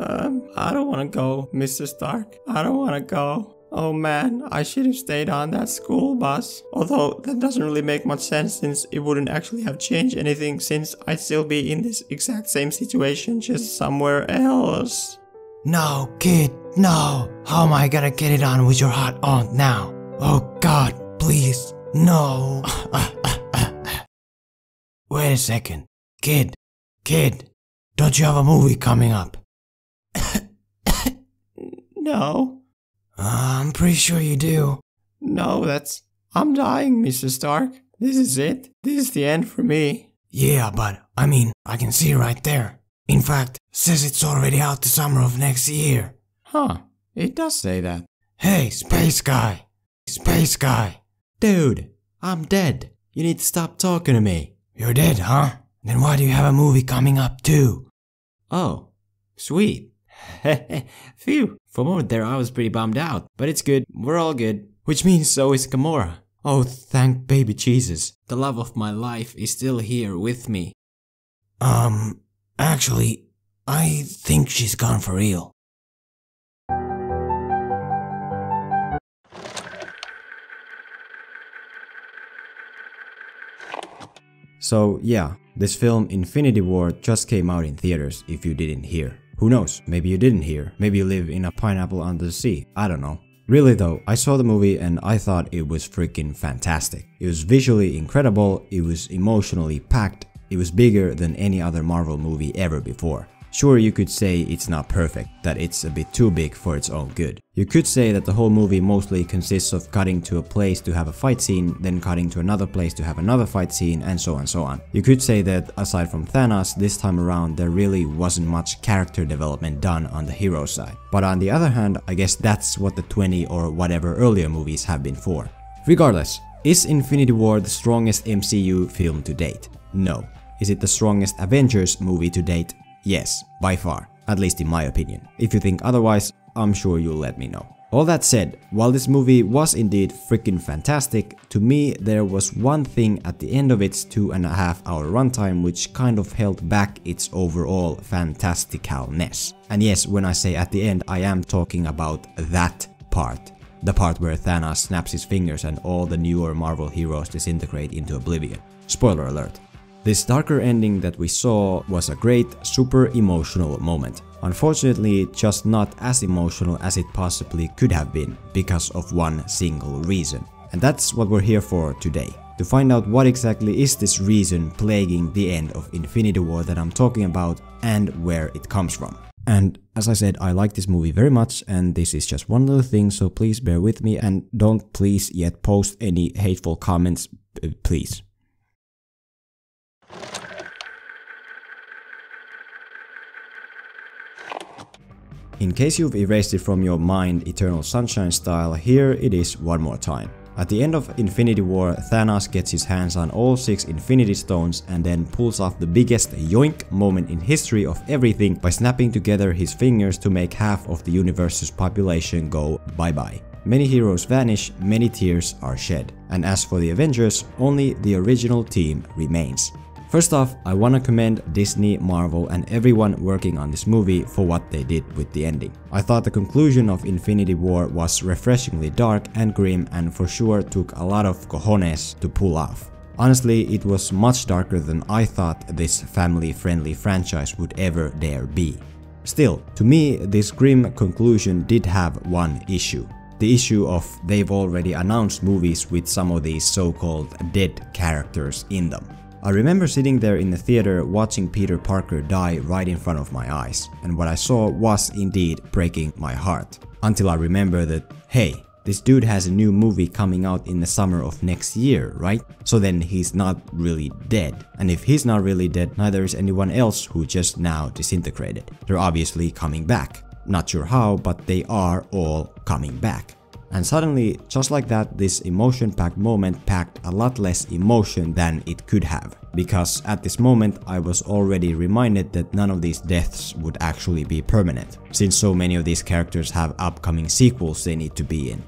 I don't want to go, Mr. Stark. I don't want to go. Oh man, I should have stayed on that school bus. Although that doesn't really make much sense since it wouldn't actually have changed anything since I'd still be in this exact same situation just somewhere else. No, kid, no. How am I gonna get it on with your hot aunt now? Oh god, please, no. Wait a second. Kid, don't you have a movie coming up? No. I'm pretty sure you do. No, I'm dying, Mr. Stark. This is it. This is the end for me. Yeah, but, I mean, I can see right there. In fact, says it's already out the summer of next year. Huh, it does say that. Hey, space guy. Space guy. Dude, I'm dead. You need to stop talking to me. You're dead, huh? Then why do you have a movie coming up too? Oh, sweet. Phew, for a moment there I was pretty bummed out, but it's good, we're all good. Which means so is Gamora. Oh, thank baby Jesus. The love of my life is still here with me. Actually, I think she's gone for real. So yeah, this film Infinity War just came out in theaters if you didn't hear. Who knows, maybe you didn't hear, maybe you live in a pineapple under the sea, I don't know. Really though, I saw the movie and I thought it was freaking fantastic. It was visually incredible, it was emotionally packed, it was bigger than any other Marvel movie ever before. Sure, you could say it's not perfect, that it's a bit too big for its own good. You could say that the whole movie mostly consists of cutting to a place to have a fight scene, then cutting to another place to have another fight scene, and so on and so on. You could say that aside from Thanos, this time around there really wasn't much character development done on the hero side. But on the other hand, I guess that's what the 20 or whatever earlier movies have been for. Regardless, is Infinity War the strongest MCU film to date? No. Is it the strongest Avengers movie to date? Yes, by far, at least in my opinion. If you think otherwise, I'm sure you'll let me know. All that said, while this movie was indeed freaking fantastic, to me there was one thing at the end of its 2.5-hour runtime which kind of held back its overall fantasticalness. And yes, when I say at the end, I am talking about that part. The part where Thanos snaps his fingers and all the newer Marvel heroes disintegrate into oblivion. Spoiler alert. This darker ending that we saw was a great, super emotional moment. Unfortunately, just not as emotional as it possibly could have been, because of one single reason. And that's what we're here for today. To find out what exactly is this reason plaguing the end of Infinity War that I'm talking about, and where it comes from. And as I said, I like this movie very much, and this is just one little thing, so please bear with me and don't please yet post any hateful comments, please. In case you've erased it from your mind Eternal Sunshine style, here it is one more time. At the end of Infinity War, Thanos gets his hands on all 6 Infinity Stones and then pulls off the biggest yoink moment in history of everything by snapping together his fingers to make half of the universe's population go bye-bye. Many heroes vanish, many tears are shed. And as for the Avengers, only the original team remains. First off, I wanna commend Disney, Marvel and everyone working on this movie for what they did with the ending. I thought the conclusion of Infinity War was refreshingly dark and grim and for sure took a lot of cojones to pull off. Honestly, it was much darker than I thought this family-friendly franchise would ever dare be. Still, to me, this grim conclusion did have one issue. The issue of they've already announced movies with some of these so-called dead characters in them. I remember sitting there in the theater watching Peter Parker die right in front of my eyes, and what I saw was indeed breaking my heart. Until I remember that, hey, this dude has a new movie coming out in the summer of next year, right? So then he's not really dead. And if he's not really dead, neither is anyone else who just now disintegrated. They're obviously coming back. Not sure how, but they are all coming back. And suddenly, just like that, this emotion-packed moment packed a lot less emotion than it could have. Because at this moment, I was already reminded that none of these deaths would actually be permanent, since so many of these characters have upcoming sequels they need to be in.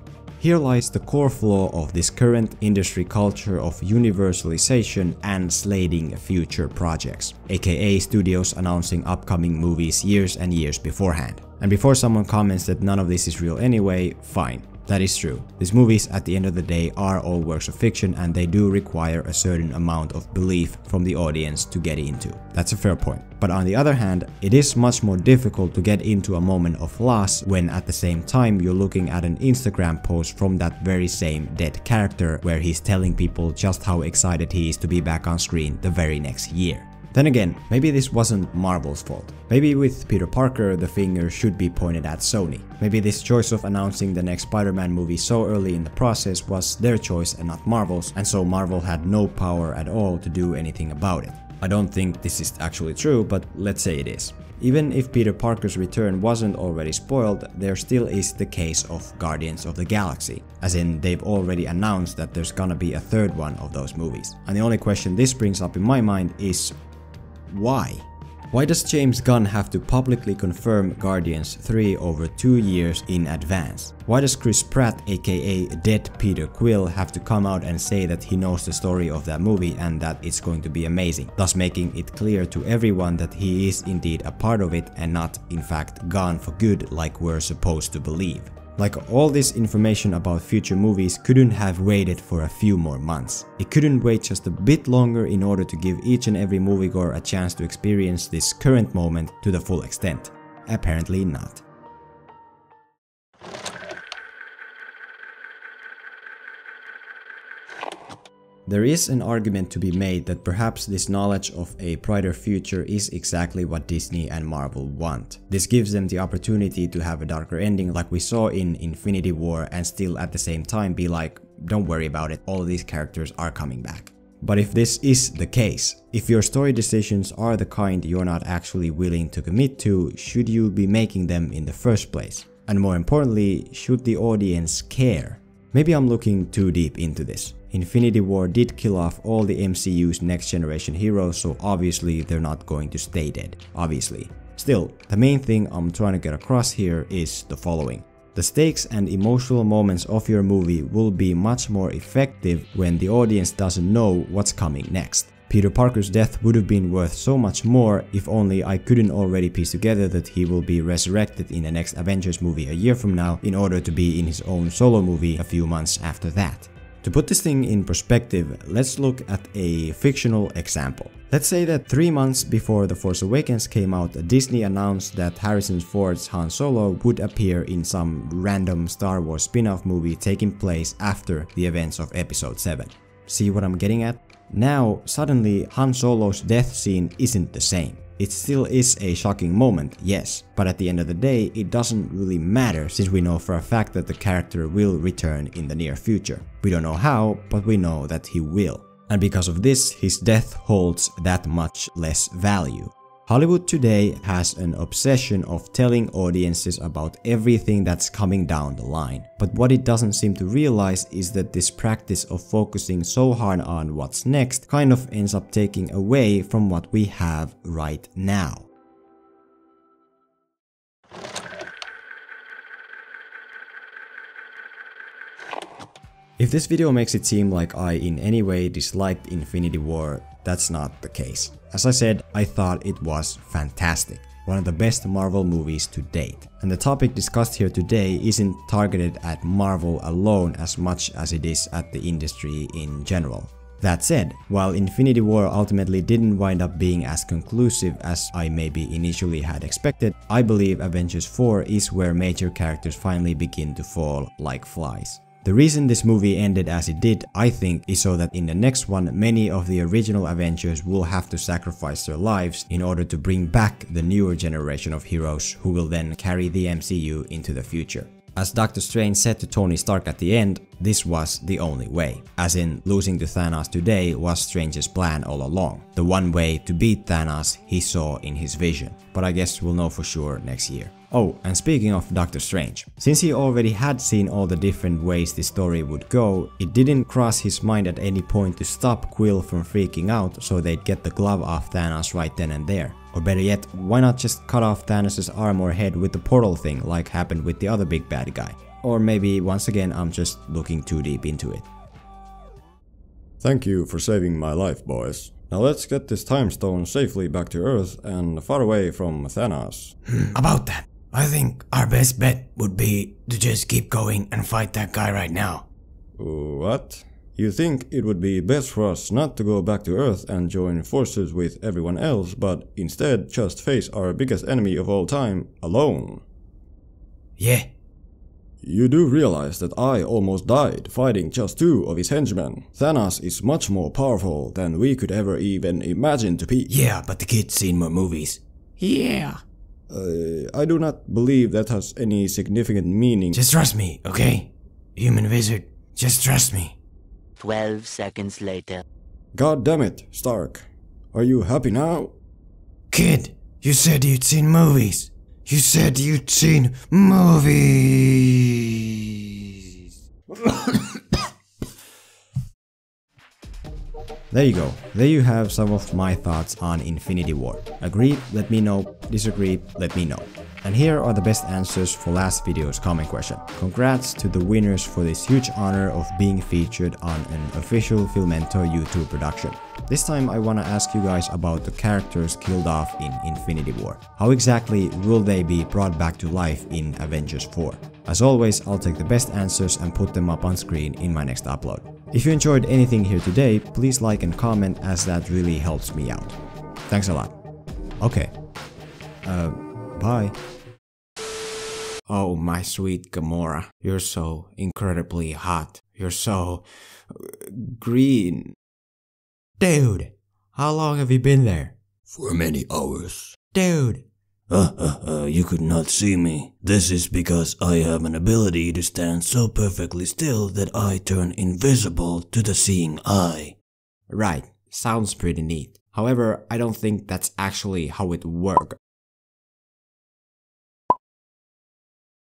Here lies the core flaw of this current industry culture of universalization and slating future projects, aka studios announcing upcoming movies years and years beforehand. And before someone comments that none of this is real anyway, fine. That is true. These movies at the end of the day are all works of fiction and they do require a certain amount of belief from the audience to get into. That's a fair point. But on the other hand, it is much more difficult to get into a moment of loss when at the same time you're looking at an Instagram post from that very same dead character where he's telling people just how excited he is to be back on screen the very next year. Then again, maybe this wasn't Marvel's fault. Maybe with Peter Parker the finger should be pointed at Sony. Maybe this choice of announcing the next Spider-Man movie so early in the process was their choice and not Marvel's, and so Marvel had no power at all to do anything about it. I don't think this is actually true, but let's say it is. Even if Peter Parker's return wasn't already spoiled, there still is the case of Guardians of the Galaxy, as in they've already announced that there's gonna be a third one of those movies. And the only question this brings up in my mind is why? Why does James Gunn have to publicly confirm Guardians 3 over 2 years in advance? Why does Chris Pratt aka Dead Peter Quill have to come out and say that he knows the story of that movie and that it's going to be amazing, thus making it clear to everyone that he is indeed a part of it and not in fact gone for good like we're supposed to believe? Like, all this information about future movies couldn't have waited for a few more months. It couldn't wait just a bit longer in order to give each and every moviegoer a chance to experience this current moment to the full extent. Apparently not. There is an argument to be made that perhaps this knowledge of a brighter future is exactly what Disney and Marvel want. This gives them the opportunity to have a darker ending like we saw in Infinity War and still at the same time be like, don't worry about it, all of these characters are coming back. But if this is the case, if your story decisions are the kind you're not actually willing to commit to, should you be making them in the first place? And more importantly, should the audience care? Maybe I'm looking too deep into this. Infinity War did kill off all the MCU's next generation heroes, so obviously they're not going to stay dead, obviously. Still, the main thing I'm trying to get across here is the following. The stakes and emotional moments of your movie will be much more effective when the audience doesn't know what's coming next. Peter Parker's death would have been worth so much more if only I couldn't already piece together that he will be resurrected in the next Avengers movie a year from now in order to be in his own solo movie a few months after that. To put this thing in perspective, let's look at a fictional example. Let's say that 3 months before The Force Awakens came out, Disney announced that Harrison Ford's Han Solo would appear in some random Star Wars spin-off movie taking place after the events of Episode 7. See what I'm getting at? Now, suddenly, Han Solo's death scene isn't the same. It still is a shocking moment, yes, but at the end of the day, it doesn't really matter since we know for a fact that the character will return in the near future. We don't know how, but we know that he will. And because of this, his death holds that much less value. Hollywood today has an obsession of telling audiences about everything that's coming down the line. But what it doesn't seem to realize is that this practice of focusing so hard on what's next kind of ends up taking away from what we have right now. If this video makes it seem like I in any way disliked Infinity War, that's not the case. As I said, I thought it was fantastic. One of the best Marvel movies to date. And the topic discussed here today isn't targeted at Marvel alone as much as it is at the industry in general. That said, while Infinity War ultimately didn't wind up being as conclusive as I maybe initially had expected, I believe Avengers 4 is where major characters finally begin to fall like flies. The reason this movie ended as it did, I think, is so that in the next one, many of the original Avengers will have to sacrifice their lives in order to bring back the newer generation of heroes who will then carry the MCU into the future. As Doctor Strange said to Tony Stark at the end, this was the only way. As in, losing to Thanos today was Strange's plan all along. The one way to beat Thanos he saw in his vision. But I guess we'll know for sure next year. Oh, and speaking of Doctor Strange, since he already had seen all the different ways this story would go, it didn't cross his mind at any point to stop Quill from freaking out so they'd get the glove off Thanos right then and there. Or better yet, why not just cut off Thanos' arm or head with the portal thing like happened with the other big bad guy? Or maybe once again I'm just looking too deep into it. Thank you for saving my life, boys. Now let's get this time stone safely back to Earth and far away from Thanos. About that, I think our best bet would be to just keep going and fight that guy right now. What? You think it would be best for us not to go back to Earth and join forces with everyone else, but instead just face our biggest enemy of all time alone? Yeah. You do realize that I almost died fighting just 2 of his henchmen. Thanos is much more powerful than we could ever even imagine to be. Yeah, but the kid's seen more movies. Yeah. I do not believe that has any significant meaning. Just trust me, okay? Human wizard, just trust me. 12 seconds later. God damn it, Stark. Are you happy now? Kid, you said you'd seen movies. You said you'd seen movies. There you go. There you have some of my thoughts on Infinity War. Agree? Let me know. Disagree? Let me know. And here are the best answers for last video's comment question. Congrats to the winners for this huge honor of being featured on an official Filmento YouTube production. This time I wanna ask you guys about the characters killed off in Infinity War. How exactly will they be brought back to life in Avengers 4? As always, I'll take the best answers and put them up on screen in my next upload. If you enjoyed anything here today, please like and comment as that really helps me out. Thanks a lot. Okay. Bye. Oh, my sweet Gamora. You're so incredibly hot. You're so green. Dude, how long have you been there? For many hours. Dude. You could not see me. This is because I have an ability to stand so perfectly still that I turn invisible to the seeing eye. Right, sounds pretty neat. However, I don't think that's actually how it works.